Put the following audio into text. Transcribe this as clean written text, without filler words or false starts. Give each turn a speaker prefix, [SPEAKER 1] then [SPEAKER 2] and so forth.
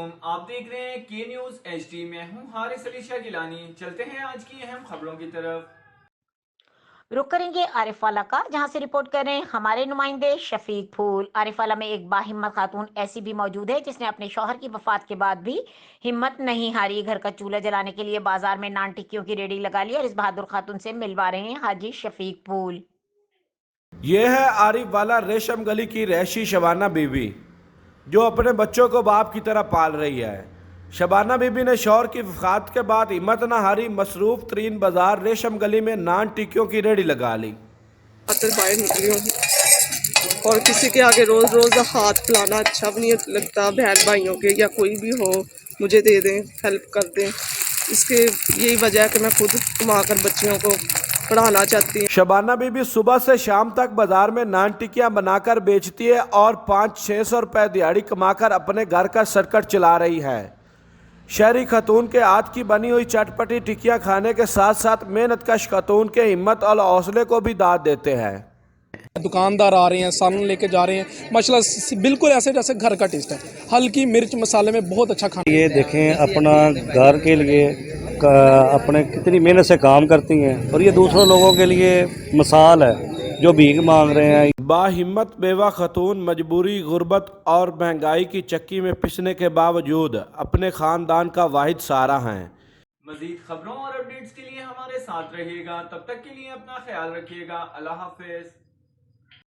[SPEAKER 1] वालेकुम, आप देख रहे हैं के न्यूज़ HD। मैं हूं हारिस अली शाह गिलानी। चलते हैं आज की अहम खबरों की तरफ।
[SPEAKER 2] रुक करेंगे आरिफवाला का, जहां से रिपोर्ट कर रहे हैं हमारे नुमाइंदे शफीक फूल। आरिफवाला में एक बाहिम्मत खातून ऐसी भी मौजूद है जिसने अपने शौहर की वफात के बाद भी हिम्मत नहीं हारी। घर का चूल्हा जलाने के लिए बाजार में नान टिक्कियों की रेडी लगा ली और इस बहादुर खातून से मिलवा रहे हैं हाजी शफीक फूल।
[SPEAKER 3] ये है आरिफ वाला रेशम गली की रैशी शबाना बीबी, जो अपने बच्चों को बाप की तरह पाल रही है। शबाना बीबी ने शौहर की वफात के बाद हिम्मत न हारी, मसरूफ तरीन बाजार रेशम गली में नान टिक्कियों की रेडी लगा ली।
[SPEAKER 4] बाहर निकली हूँ और किसी के आगे रोज़ रोज़ हाथ फैलाना अच्छा भी नहीं लगता। बहन भाइयों के या कोई भी हो मुझे दे दें, हेल्प कर दें। इसके यही वजह है कि मैं खुद कमा कर बच्चियों को पढ़ाना चाहती हूँ।
[SPEAKER 3] शबाना बीबी सुबह से शाम तक बाजार में नान टिक्कियाँ बनाकर बेचती है और 500-600 रुपए दिहाड़ी कमाकर अपने घर का सर्कट चला रही है। शहरी खतून के हाथ की बनी हुई चटपटी टिक्कियाँ खाने के साथ साथ मेहनत कश खतून के हिम्मत और हौसले को भी दाद देते हैं।
[SPEAKER 5] दुकानदार आ रहे हैं, सालन लेके जा रहे हैं, माशाल्लाह बिल्कुल ऐसे जैसे घर का टेस्ट है। हल्की मिर्च मसाले में बहुत अच्छा खाना।
[SPEAKER 6] ये देखें अपना घर के लिए अपने कितनी मेहनत से काम करती हैं और ये दूसरों लोगों के लिए मिसाल है जो भीख मांग रहे हैं।
[SPEAKER 3] बाहिम्मत बेवा खतून मजबूरी, गुर्बत और महंगाई की चक्की में पिसने के बावजूद अपने ख़ानदान का वाहिद सहारा हैं।
[SPEAKER 1] मजीद खबरों और अपडेट्स के लिए हमारे साथ रहिएगा। तब तक के लिए अपना ख्याल रखिएगा। अल्लाह हाफिज।